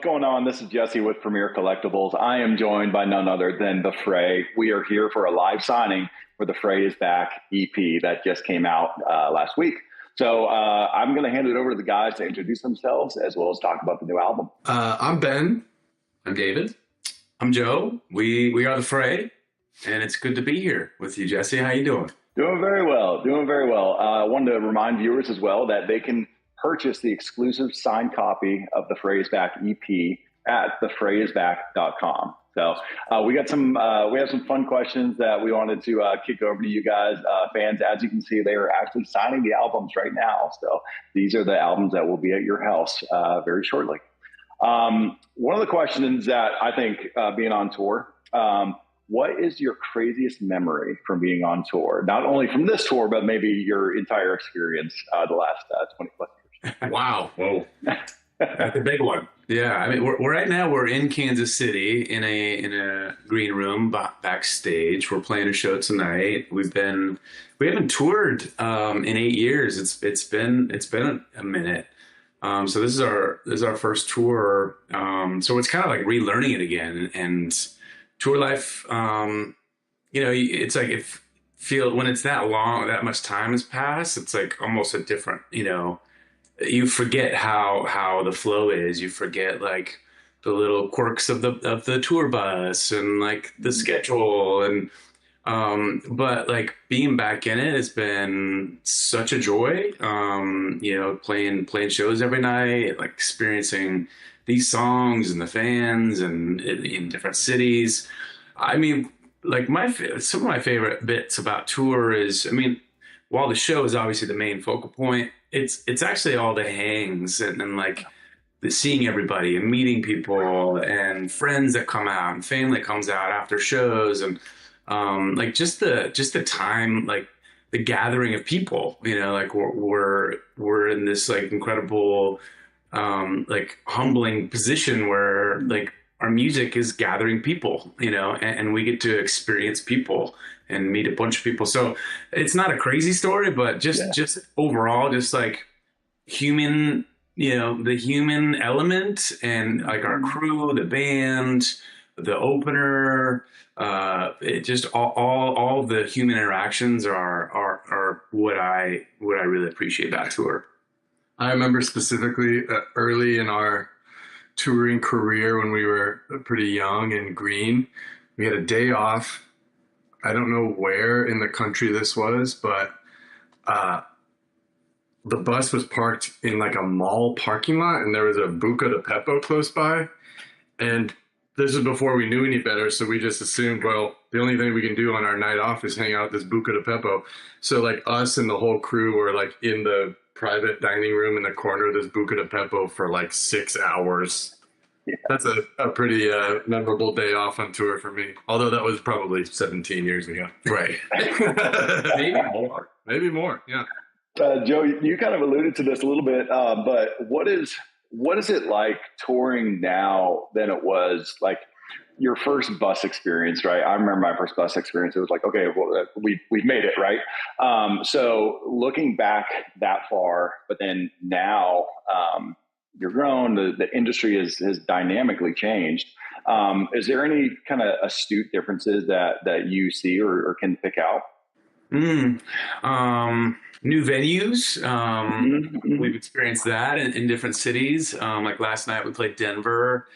what's going on? This is Jesse with Premier Collectibles. I am joined by none other than the Fray. We are here for a live signing for the Fray is Back EP that just came out last week. So I'm going to hand it over to the guys to introduce themselves as well as talk about the new album. I'm Ben. I'm David. I'm Joe. We are the Fray, and it's good to be here with you, Jesse. How you doing? Doing very well. Doing very well. I wanted to remind viewers as well that they can purchase the exclusive signed copy of the Fray is Back EP at thefrayisback.com. So we have some fun questions that we wanted to kick over to you guys, fans. As you can see, they are actually signing the albums right now. So these are the albums that will be at your house very shortly. One of the questions that I think being on tour, what is your craziest memory from being on tour? Not only from this tour, but maybe your entire experience the last 20 plus years. Wow. Whoa. That's a big one. Yeah. I mean, right now we're in Kansas City in a green room backstage. We're playing a show tonight. We haven't toured in 8 years. It's been a minute. So this is our first tour. So it's kind of like relearning it again, and tour life. It's like when it's that long, that much time has passed. It's like almost a different, you forget how the flow is. You forget like the little quirks of the tour bus and like the schedule but like being back in it has been such a joy. Playing shows every night, like experiencing these songs and the fans and in different cities. I mean, like some of my favorite bits about tour is, while the show is obviously the main focal point, it's actually all the hangs and like the seeing everybody and meeting people and friends that come out and family that comes out after shows and like just the time, like the gathering of people, like we're in this like incredible like humbling position where like our music is gathering people, and we get to experience people and meet a bunch of people. So it's not a crazy story, but just overall, just like human, the human element and like our crew, the band, the opener, it just all the human interactions are what I really appreciate about tour. I remember specifically early in our touring career when we were pretty young and green, we had a day off. I don't know where in the country this was, but the bus was parked in like a mall parking lot, and there was a Buca de Beppo close by. And this was before we knew any better, so we just assumed, well, the only thing we can do on our night off is hang out at this Buca de Beppo. So like us and the whole crew were like in the private dining room in the corner of this Buca de Beppo for like 6 hours. Yeah. That's a pretty memorable day off on tour for me. Although that was probably 17 years ago. Right. Maybe more. Yeah. Joe, you kind of alluded to this a little bit, but what is it like touring now than it was like your first bus experience, right? I remember my first bus experience. It was like, okay, well, we've made it, right? So looking back that far, but then now you're grown, the industry has dynamically changed. Is there any kind of astute differences that you see or can pick out? New venues. We've experienced that in different cities. Like last night we played Denver,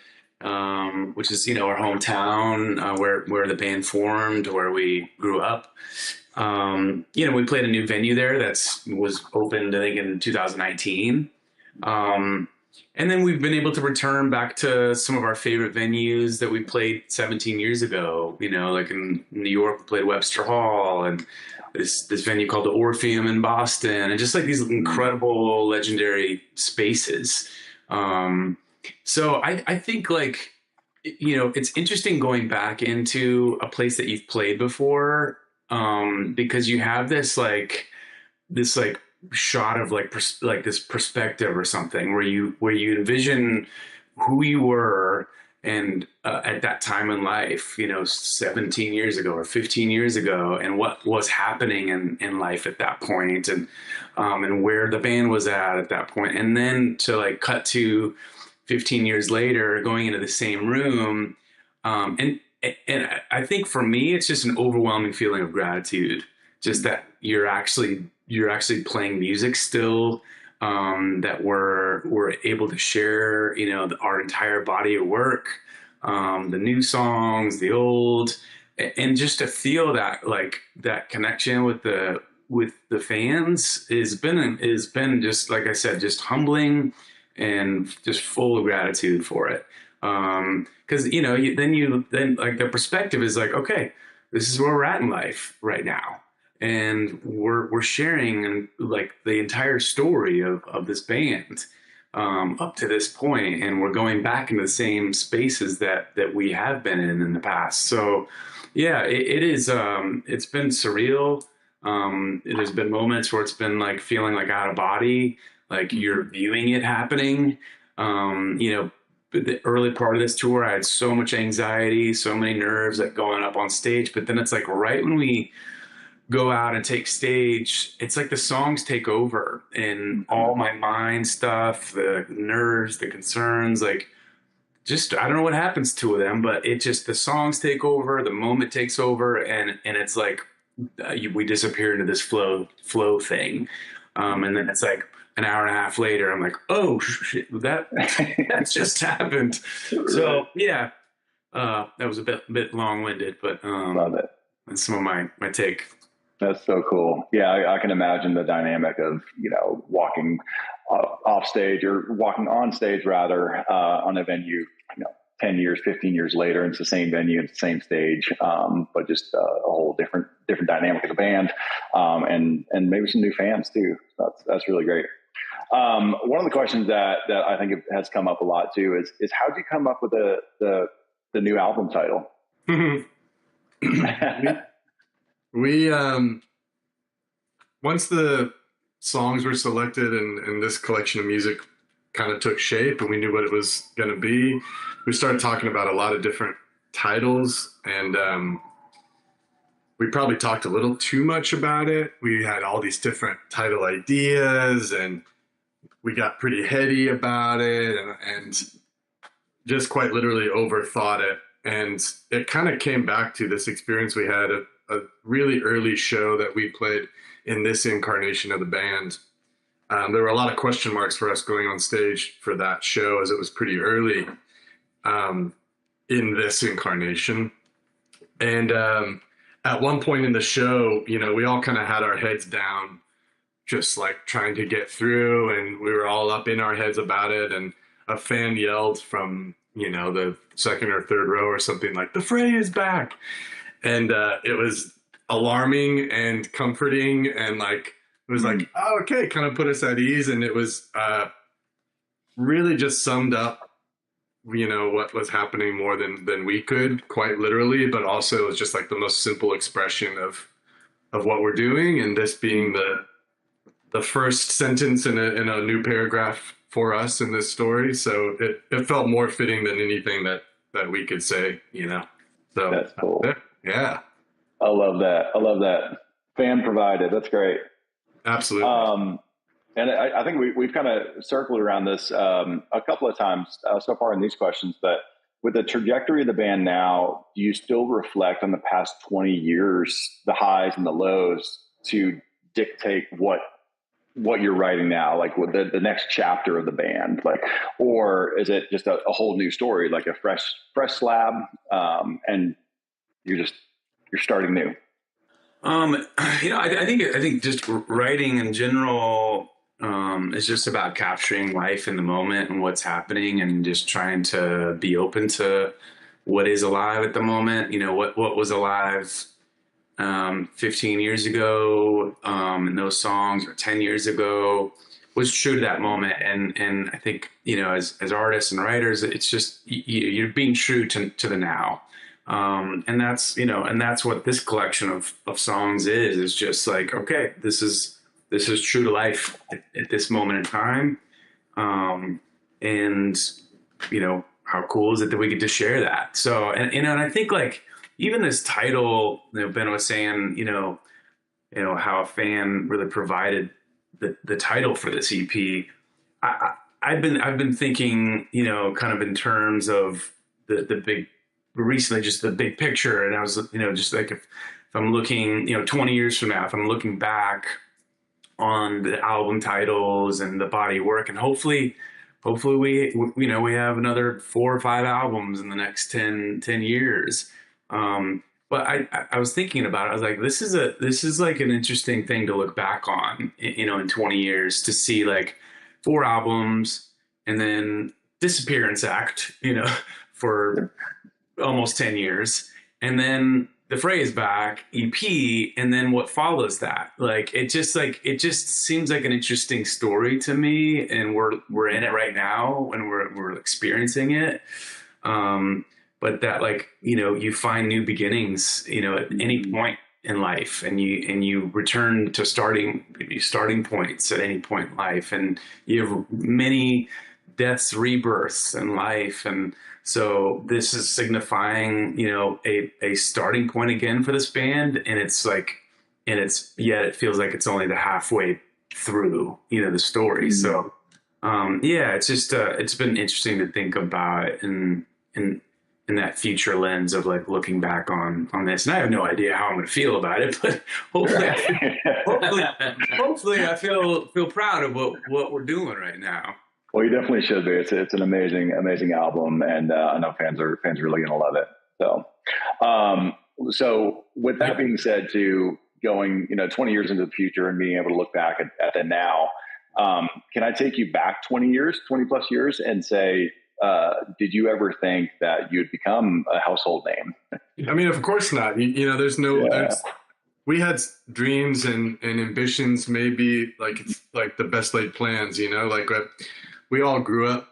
which is, our hometown, where the band formed, where we grew up. We played a new venue there was opened, I think, in 2019. And then we've been able to return back to some of our favorite venues that we played 17 years ago. Like in New York, we played Webster Hall, and this venue called the Orpheum in Boston, and just like these incredible, legendary spaces. So I think like, it's interesting going back into a place that you've played before, because you have this shot of like this perspective or something where you envision who you were and at that time in life, 17 years ago or 15 years ago, and what was happening in life at that point, and where the band was at that point, and then to like cut to 15 years later, going into the same room. And I think for me, it's just an overwhelming feeling of gratitude, just that you're actually playing music still, that we're able to share, our entire body of work, the new songs, the old, and just to feel that, like, that connection with the fans has been just, like I said, just humbling and just full of gratitude for it. Because then like the perspective is like, okay, this is where we're at in life right now, and we're sharing like the entire story of this band, up to this point, and we're going back into the same spaces that we have been in the past. So yeah, it is. It's been surreal. There's been moments where it's been like feeling like out of body, like you're viewing it happening. The early part of this tour, I had so much anxiety, so many nerves, like going up on stage. But then it's like right when we go out and take stage, it's like the songs take over, and all my mind stuff, the nerves, the concerns, like, just, I don't know what happens to them, but it just, the songs take over, the moment takes over, and it's like we disappear into this flow thing, and then it's like an hour and a half later, I'm like, oh shit, that just happened. So yeah, that was a bit long-winded, but Love it. that's some of my take. That's so cool. Yeah, I can imagine the dynamic of, walking off stage, or walking on stage rather, on a venue, 10 years, 15 years later, and it's the same venue, it's the same stage, but just a whole different dynamic of the band, and maybe some new fans too. That's really great. One of the questions that I think has come up a lot too is how did you come up with the new album title? We once the songs were selected and this collection of music kind of took shape and we knew what it was going to be, we started talking about a lot of different titles, and we probably talked a little too much about it. We had all these different title ideas, and we got pretty heady about it, and just quite literally overthought it. And it kind of came back to this experience we had, a really early show that we played in this incarnation of the band. There were a lot of question marks for us going on stage for that show, as it was pretty early in this incarnation. And at one point in the show, we all kind of had our heads down, just like trying to get through, and we were all up in our heads about it. And a fan yelled from, the second or third row or something, like, "The Fray is back." And it was alarming and comforting, and like, it was like, oh, okay, kind of put us at ease. And it was really just summed up, what was happening more than we could, quite literally, but also it was just like the most simple expression of what we're doing. And this being the first sentence in a new paragraph for us in this story. So it felt more fitting than anything that we could say, So That's cool. Yeah. I love that. Fan provided. That's great. Absolutely. And I think we've kind of circled around this a couple of times so far in these questions, but with the trajectory of the band now, do you still reflect on the past 20 years, the highs and the lows, to dictate what you're writing now, like with the next chapter of the band, like, or is it just a whole new story, like a fresh slab, and you're starting new? I think just writing in general is just about capturing life in the moment and what's happening, and just trying to be open to what is alive at the moment. What was alive 15 years ago, and those songs, or 10 years ago, was true to that moment. And I think, as artists and writers, it's just you're being true to the now. And that's what this collection of songs is just like, okay, this is true to life at this moment in time. And how cool is it that we get to share that? So, and I think, like, even this title, Ben was saying, how a fan really provided the title for this EP. I've been thinking, kind of in terms of the big, recently, just the big picture. And I was, just like if I'm looking, 20 years from now, if I'm looking back on the album titles and the body of work, and hopefully we have another 4 or 5 albums in the next 10 years. But I was thinking about it. I was like, this is like an interesting thing to look back on, in 20 years, to see like 4 albums and then Disappearance Act, for almost 10 years. And then the Phrase Back EP, and then what follows that. Like it just seems like an interesting story to me, and we're in it right now and we're experiencing it. But that, like, you find new beginnings, at any point in life, and you return to starting points at any point in life, and you have many deaths, rebirths in life. And so this is signifying, a starting point again for this band. And it's like, yet it feels like it's only the halfway through, the story. So, it's just, it's been interesting to think about in that future lens of like looking back on this. And I have no idea how I'm going to feel about it, but hopefully I feel proud of what we're doing right now. Well, you definitely should be. It's an amazing album, and I know fans are really going to love it. So with that being said, to going 20 years into the future and being able to look back at the now, can I take you back 20 plus years, and say, did you ever think that you'd become a household name? I mean, of course not. We had dreams and ambitions, maybe like it's like the best laid plans, like we all grew up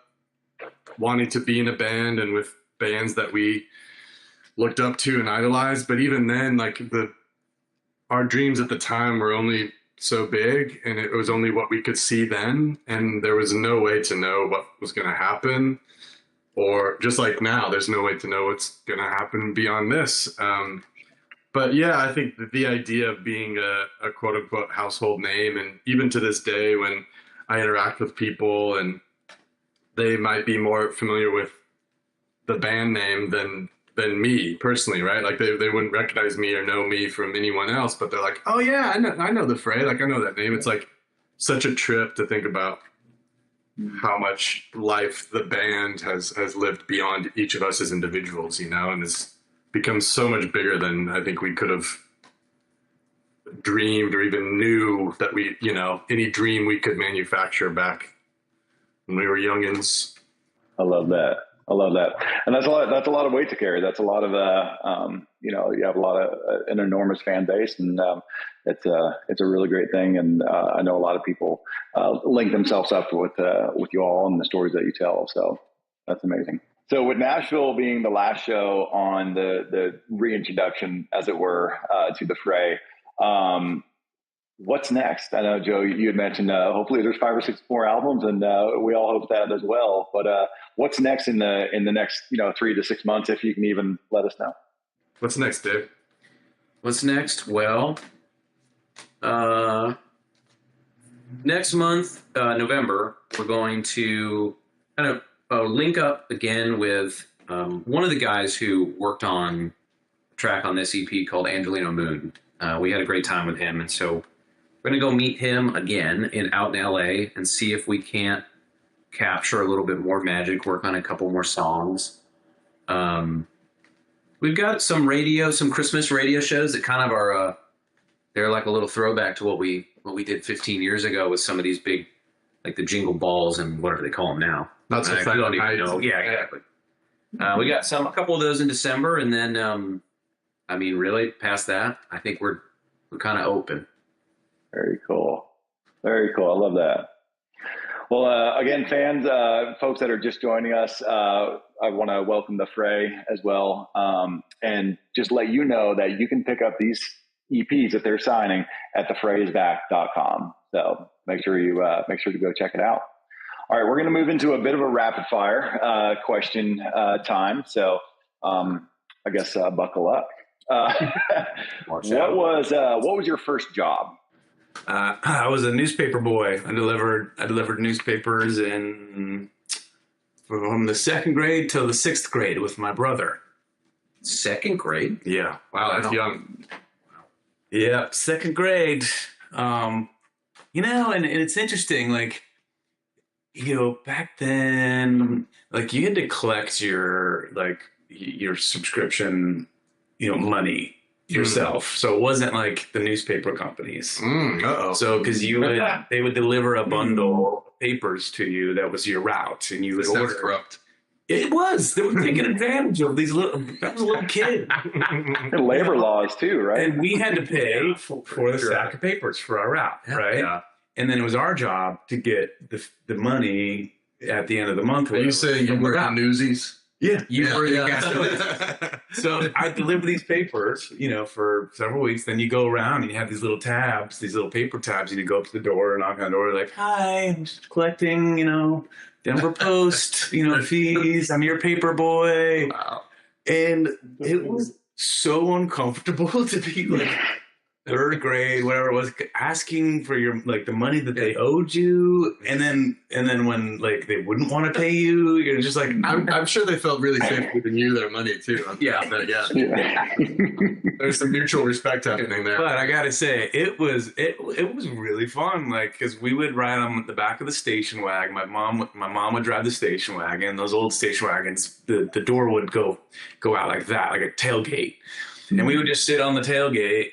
wanting to be in a band and with bands that we looked up to and idolized. But even then, like our dreams at the time were only so big, and it was only what we could see then. And there was no way to know what was going to happen. Or just like now, there's no way to know what's going to happen beyond this. But yeah, I think that the idea of being a quote unquote household name, and even to this day when I interact with people and they might be more familiar with the band name than me personally, right? Like they wouldn't recognize me or know me from anyone else, but they're like, oh yeah, I know the Fray, like I know that name. It's like such a trip to think about how much life the band has lived beyond each of us as individuals, and has become so much bigger than I think we could have dreamed or even knew that we, any dream we could manufacture back when we were youngins. I love that. And that's a lot of weight to carry. That's a lot of, you have an enormous fan base, and it's a really great thing. And I know a lot of people link themselves up with you all and the stories that you tell. So that's amazing. So with Nashville being the last show on the reintroduction, as it were, to the Fray, what's next? I know, Joe, you had mentioned hopefully there's 5 or 6 more albums, and we all hope that as well. But what's next in the next 3 to 6 months, if you can even let us know? What's next, Dave? What's next? Well, next month, November, we're going to kind of link up again with one of the guys who worked on a track on this EP called Angelino Moon. We had a great time with him, and so we're going to go meet him again out in LA and see if we can't capture a little bit more magic, work on a couple more songs. We've got some Christmas radio shows that kind of are, they're like a little throwback to what we did 15 years ago with some of these big, like the Jingle Balls and whatever they call them now. Not so fun. don't even know. Yeah, exactly. We got a couple of those in December, and then, really past that, I think we're kind of open. Very cool. I love that. Well, again, fans, folks that are just joining us, I want to welcome the Fray as well, and just let you know that you can pick up these EPs that they're signing at thefraysback.com. So make sure to go check it out. All right, we're going to move into a bit of a rapid fire question time. So I guess buckle up. What was your first job? I was a newspaper boy. I delivered newspapers from the second grade till the sixth grade with my brother. Second grade? Yeah. Wow, that's young. Yeah, second grade. And it's interesting, like, back then, like, you had to collect your subscription, money yourself. So it wasn't like the newspaper companies. So, because they would deliver a bundle of papers to you that was your route, and you would order. Corrupt. It was. They were taking advantage of these little. I was a little kid. And labor laws too, right? And we had to pay for the stack of papers for our route, right? Yeah. And then it was our job to get the money at the end of the month. Are you saying you were on Newsies? Yeah. You were So I deliver these papers, for several weeks. Then you go around and you have these little tabs, these little paper tabs, and you go up to the door and knock on the door like, "Hi, I'm just collecting, Denver Post, fees. I'm your paper boy." Wow. And it was so uncomfortable to be like third grade, whatever it was, asking for your the money that they owed you, and then when they wouldn't want to pay you, you're just like, I'm sure they felt really safe giving you their money too. Yeah. There's some mutual respect happening there. But I gotta say, it was really fun, because we would ride on the back of the station wagon. My mom would drive the station wagon. Those old station wagons, the door would go out like that, like a tailgate, and we would just sit on the tailgate.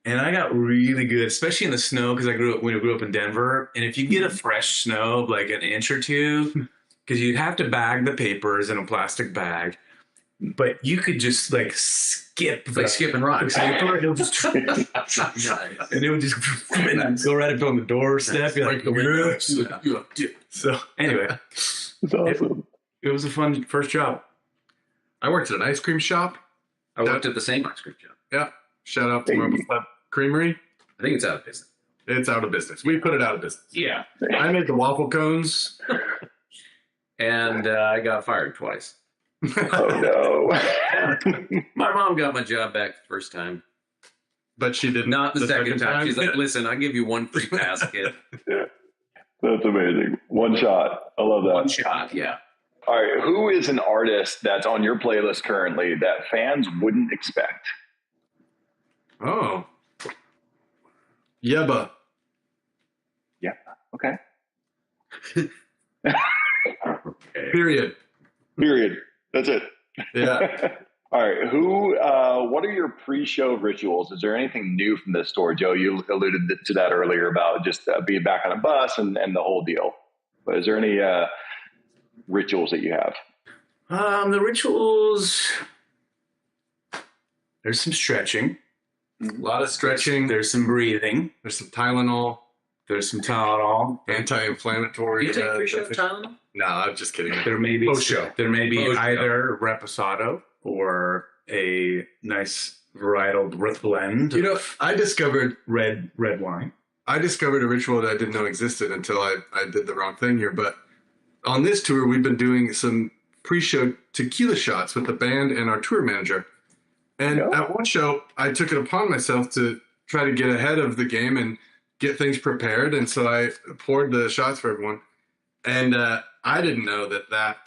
And I got really good, especially in the snow, because we grew up in Denver. And if you get a fresh snow of like an inch or two, because you'd have to bag the papers in a plastic bag, but you could just skip, It's like skipping rocks. paper, and it would just and it would just go right up on the doorstep. You're like, the windows. So anyway, It's awesome. it was a fun first job. I worked at an ice cream shop. I worked at the same ice cream shop. Yeah. Shout out to Marble Slab Creamery. I think it's out of business. It's out of business. We put it out of business. Yeah. I made the waffle cones. And I got fired twice. Oh no. My mom got my job back the first time. But she did Not the second time. She's like, "Listen, I'll give you one free pass, kid." Yeah. That's amazing. One shot. I love that. One shot, yeah. All right. Who is an artist that's on your playlist currently that fans wouldn't expect? Oh. Yeba. Yeah. Okay. Period. Period. That's it. Yeah. All right. What are your pre-show rituals? Is there anything new from this tour? Joe, you alluded to that earlier about just being back on a bus and the whole deal. But is there any rituals that you have? The rituals, there's some stretching. A lot of stretching. There's some breathing. There's some Tylenol. There's some Tylenol. Anti-inflammatory. You take pre-show Tylenol? No, I'm just kidding. There may be Post-show. There may be Post-show. either reposado or a nice varietal blend. I discovered red wine. a ritual that I didn't know existed until I did the wrong thing here. But on this tour, we've been doing some pre-show tequila shots with the band and our tour manager. And at one show, I took it upon myself to try to get ahead of the game and get things prepared. And so I poured the shots for everyone. And I didn't know that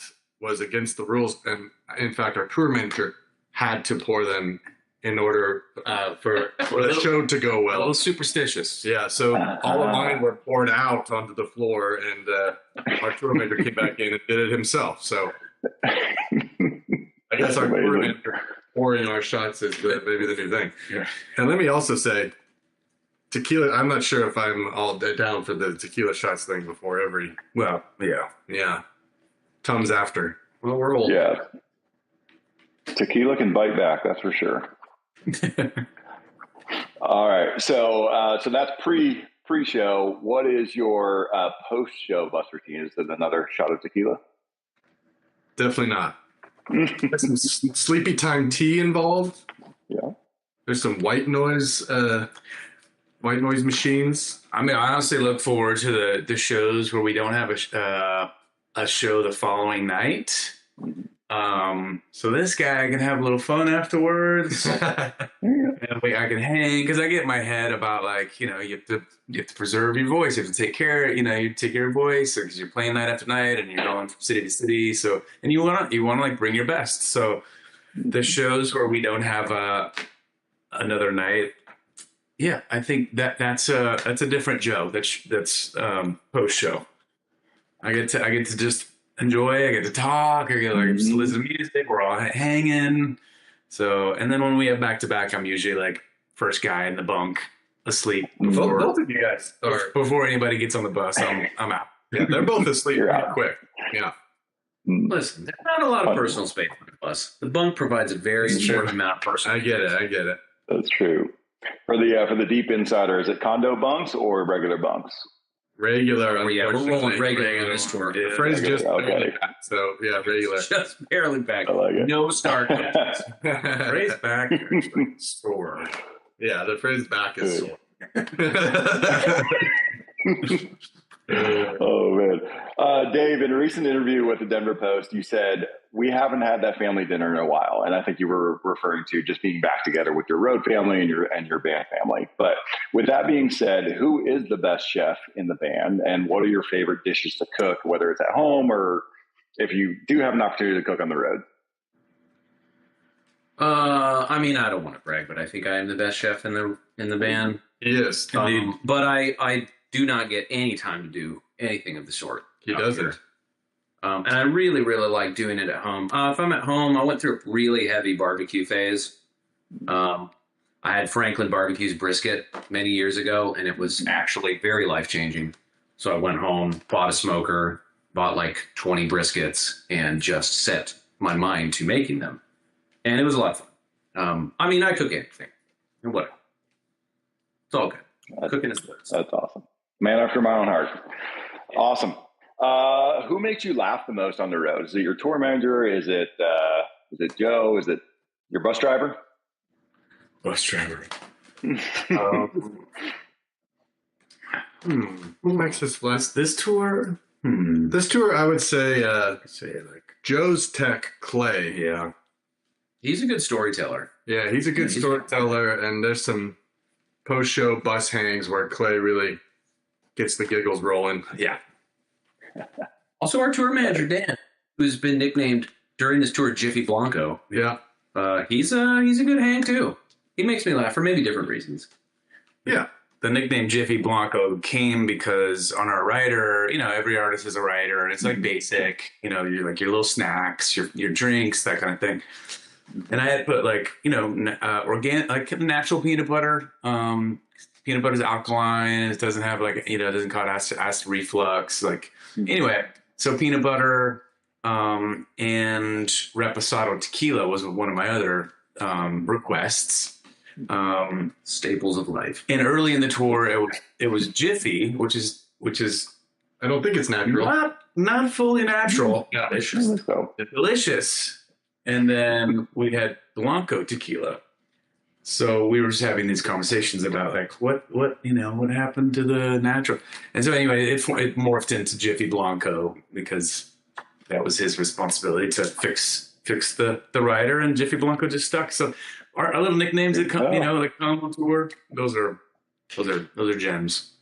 was against the rules. And in fact, our tour manager had to pour them in order for the show to go A well. little superstitious. Yeah, so all of mine were poured out onto the floor, and our tour manager came back in and did it himself. So I guess our tour manager pouring our shots is maybe the new thing. Yeah. And let me also say, tequila, I'm not sure if I'm all down for the tequila shots thing before every... Well, yeah. Yeah. Comes after. Well, we're old. Yeah. Tequila can bite back, that's for sure. All right. So that's pre-show. What is your post-show bus routine? Is it another shot of tequila? Definitely not. There's some sleepy time tea involved. Yeah. There's some white noise machines. I mean, I honestly look forward to the shows where we don't have a show the following night. So this guy can have a little fun afterwards, and And I can hang because I get in my head about like, you have to preserve your voice. You have to take care, you take care of your voice because you're playing night after night and you're going from city to city. So, and you want to like bring your best. So the shows where we don't have another night, yeah, I think that's a different Joe. That's post show. I get to just enjoy. I get to talk. I get just to listen to music. We're all hanging. So, and then when we have back to back, I'm usually like first guy in the bunk, asleep before Both of you guys are. before anybody gets on the bus. I'm out. Yeah, they're both asleep pretty quick. Yeah. Listen, there's not a lot of personal space on the bus. The bunk provides a very important amount of personal. I get it. That's true. For the deep insider, is it condo bunks or regular bunks? Regular. Yeah, we're rolling regular on this tour. The phrase just okay. So yeah, regular. Just barely back. I like it. No start. Raise back store. Yeah, the phrase back is sore. Oh man, Dave, in a recent interview with the Denver Post, you said we haven't had that family dinner in a while, and I think you were referring to just being back together with your road family and your band family. But with that being said, who is the best chef in the band, and what are your favorite dishes to cook, whether it's at home or if you do have an opportunity to cook on the road? I mean, I don't want to brag, but I think I am the best chef in the band. Yes, but I do not get any time to do anything of the sort. He doesn't. And I really, really like doing it at home. If I'm at home, I went through a really heavy barbecue phase. I had Franklin Barbecue's brisket many years ago, and it was actually very life-changing. So I went home, bought a smoker, bought like 20 briskets, and just set my mind to making them. And it was a lot of fun. I mean, I cook anything. And whatever. It's all good. Cooking is good. That's awesome. Man after my own heart. Awesome. Who makes you laugh the most on the road? Is it your tour manager? Is it Joe? Is it your bus driver? Bus driver. Who makes us laugh? This tour? This tour, I would say like Joe's tech, Clay. Yeah. He's a good storyteller. Yeah, he's a good storyteller, and there's some post-show bus hangs where Clay really gets the giggles rolling. Yeah. Also, our tour manager, Dan, who's been nicknamed during this tour Jiffy Blanco. Yeah. He's a good hang, too. He makes me laugh for maybe different reasons. Yeah. The nickname Jiffy Blanco came because on our rider, every artist has a rider, and it's like basic, you're like your little snacks, your drinks, that kind of thing. And I had put like, organic, like natural peanut butter. Peanut butter is alkaline. It doesn't have like, it doesn't cause acid reflux. Like, anyway, so peanut butter and reposado tequila was one of my other Staples requests. of life. And early in the tour, it was Jiffy, which is I don't think it's natural. not fully natural. Delicious. Delicious. And then we had Blanco tequila. So we were just having these conversations about like what happened to the natural. And so anyway, it morphed into Jiffy Blanco because that was his responsibility to fix the rider, and Jiffy Blanco just stuck. So our little nicknames that come, like come on tour, those are gems.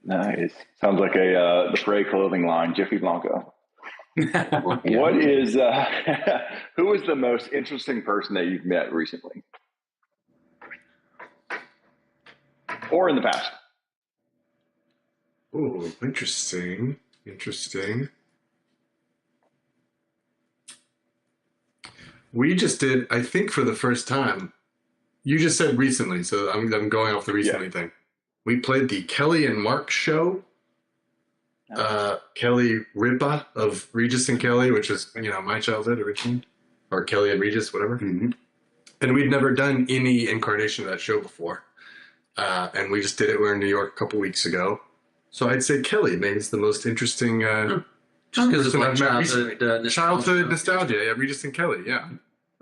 Nice. Sounds like the Fray clothing line, Jiffy Blanco. What is who is the most interesting person that you've met recently or in the past? Oh, interesting. We just did, I think, for the first time. You just said recently, so I'm going off the recently thing. We played the Kelly and Mark show. Kelly Ripa of Regis and Kelly, which is my childhood originally, or Kelly and Regis, whatever. Mm-hmm. And we'd never done any incarnation of that show before, and we just did it. We were in New York a couple weeks ago, so I'd say Kelly maybe is the most interesting. Just because it's like childhood nostalgia. Yeah, Regis and Kelly. Yeah,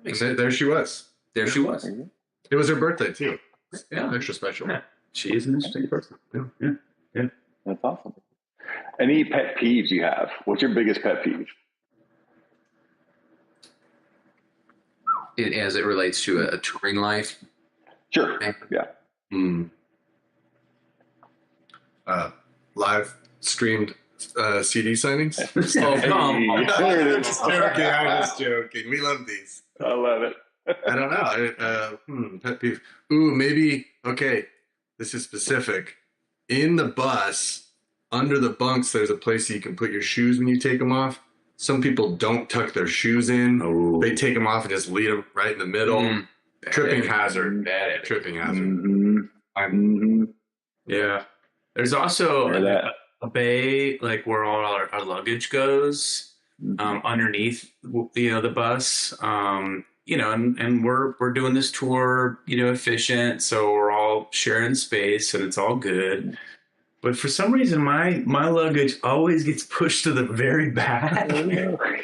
and there she was. There she was. It was her birthday too. Yeah, extra special. Yeah. She is an interesting person. Yeah. That's awesome. Any pet peeves you have? What's your biggest pet peeve? As it relates to a touring life? Sure. Yeah. Live streamed CD signings. Oh, come on. There it is. Just joking. I'm just joking. We love these. I love it. I don't know. Pet peeve. Ooh, maybe. Okay, this is specific. In the bus, under the bunks, there's a place you can put your shoes when you take them off. Some people don't tuck their shoes in. Oh. They take them off and just leave them right in the middle. Tripping hazard. Bad. Tripping hazard. Mm-hmm. Yeah. There's also that. a bay, like where all our luggage goes, underneath, the bus. And we're doing this tour, efficient, so we're all sharing space and it's all good. But for some reason, my luggage always gets pushed to the very back.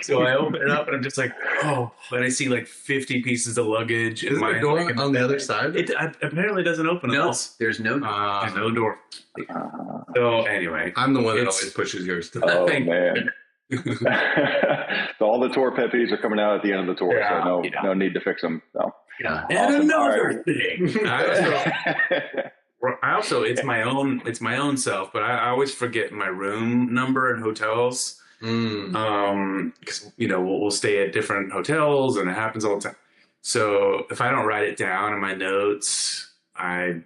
So I open it up and I'm just like, oh, and I see like 50 pieces of luggage. Is there a door on the other side? It apparently doesn't open. No, there's no. There's no door. So anyway, I'm the one that always pushes yours. Oh man. So all the tour pet peeves are coming out at the end of the tour, so no need to fix them. So. Yeah. And another thing. I also, it's my own self, but I always forget my room number in hotels. Because we'll stay at different hotels and it happens all the time. So if I don't write it down in my notes, my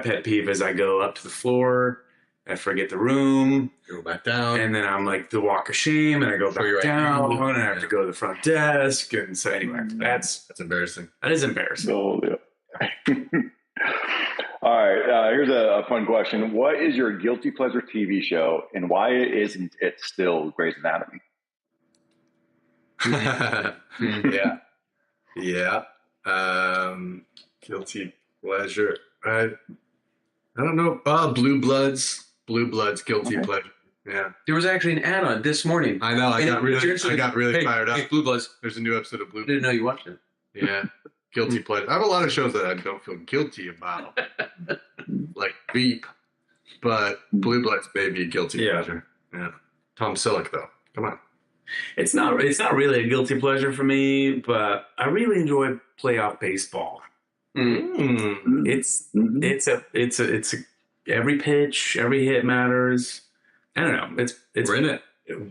pet peeve is I go up to the floor, I forget the room, Go back down, and then I'm like the walk of shame, and I go back down, and I have to go to the front desk, and so anyway, that's embarrassing. That is embarrassing. Oh, yeah. All right, here's a fun question. What is your guilty pleasure TV show, and why isn't it still Grey's Anatomy? Yeah. Guilty pleasure. I don't know. Blue Bloods, guilty pleasure. Yeah. There was actually an ad on it this morning. I know. I got really fired up. Hey, Blue Bloods. There's a new episode of Blue I didn't know you watched it. Yeah. Guilty pleasure. I have a lot of shows that I don't feel guilty about, like Veep, but Blue Bloods may be a guilty pleasure. Yeah. Tom Selleck, though. Come on. It's not really a guilty pleasure for me, but I really enjoy playoff baseball. It's every pitch, every hit matters. I don't know. We're in it.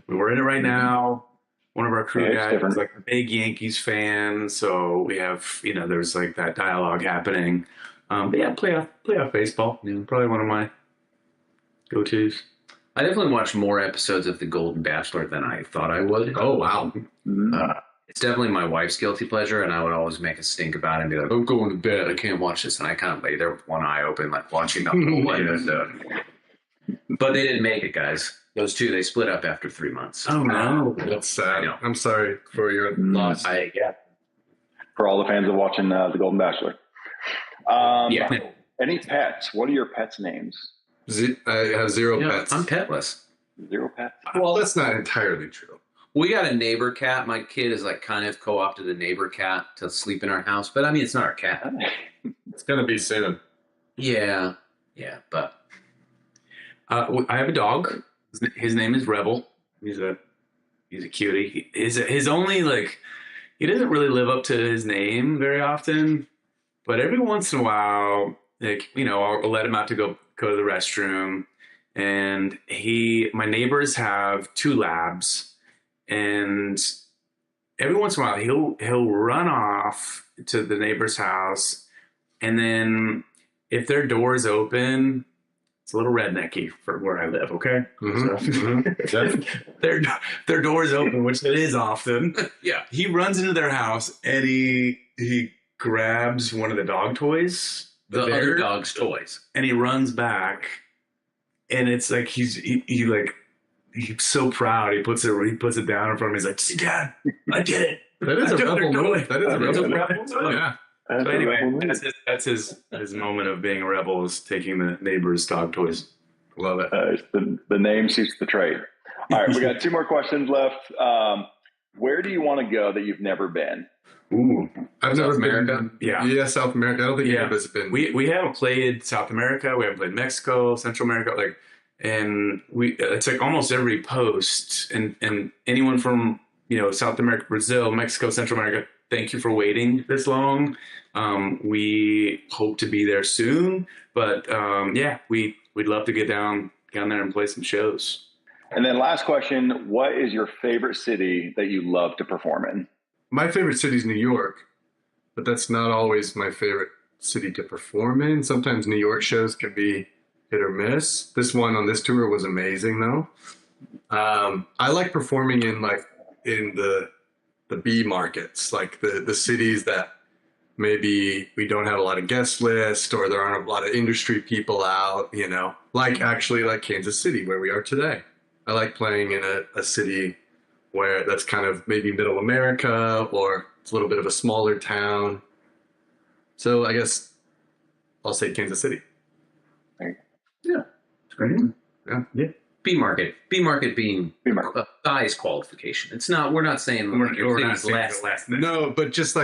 We're in it right now. One of our crew guys is like a big Yankees fan, so we have there's like that dialogue happening. But yeah, playoff baseball. Probably one of my go-tos. I definitely watched more episodes of The Golden Bachelor than I thought I would. Oh wow. It's definitely my wife's guilty pleasure, and I would always make a stink about it and be like, I'm going to bed, I can't watch this. And I kind of lay there with one eye open, like watching the whole way. But they didn't make it, guys. Those two, they split up after 3 months. Oh, no. That's sad. I'm sorry for your loss. For all the fans of watching The Golden Bachelor. Any pets? What are your pets' names? I have zero pets. I'm petless. Zero pets? Well, that's not entirely true. We got a neighbor cat. My kid is like kind of co-opted a neighbor cat to sleep in our house. But I mean, it's not our cat. It's going to be soon. Yeah, but... I have a dog. His name is Rebel. He's a cutie. His only he doesn't really live up to his name very often, but every once in a while, I'll let him out to go to the restroom. And my neighbors have 2 labs, and every once in a while he'll run off to the neighbor's house, and then if their door is open. It's a little rednecky for where I live, okay? So, their door is open, which it is often. Yeah. He runs into their house and he grabs one of the dog toys. The other dog's toys. And he runs back. And it's like he's so proud. He puts it down in front of me. He's like, "See, Dad, I did it." That is a rebel move. That is a rebel move. Yeah. So anyway, that's his moment of being a rebel is taking the neighbor's dog toys. Love it. The name suits the trait. All right, we got 2 more questions left. Where do you want to go that you've never been? Ooh, I've never been. America. Yeah, South America. I don't think anybody's been. We haven't played South America. We haven't played Mexico, Central America. And it's like almost every post, and anyone from South America, Brazil, Mexico, Central America. thank you for waiting this long. We hope to be there soon, but yeah, we'd love to get down there and play some shows. And then last question, what is your favorite city that you love to perform in? My favorite city is New York, but that's not always my favorite city to perform in. Sometimes New York shows can be hit or miss. This one on this tour was amazing, though. I like performing in the B markets, like the cities that maybe we don't have a lot of guest lists, or there aren't a lot of industry people out, like Kansas City, where we are today. I like playing in a city where that's kind of maybe middle America, or it's a little bit of a smaller town. So I guess I'll say Kansas City. Yeah, it's great. Yeah. B market being a size qualification. It's not. We're not saying we're not saying less. No, but just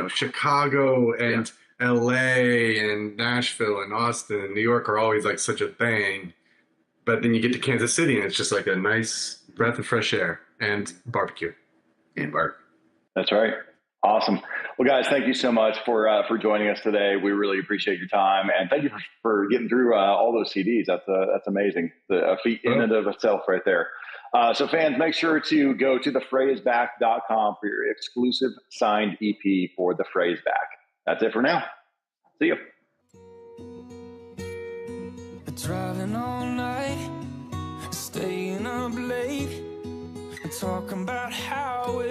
Chicago and L.A. and Nashville and Austin and New York are always like such a thing. But then you get to Kansas City and it's just like a nice breath of fresh air and barbecue. That's right. Awesome. Well, guys, thank you so much for joining us today. We really appreciate your time, and thank you for getting through all those CDs. That's amazing. A feat in and of itself, right there. So, fans, make sure to go to thephrasback.com for your exclusive signed EP for The Phrase Back. That's it for now. See you. Driving all night, staying up late, talking about how it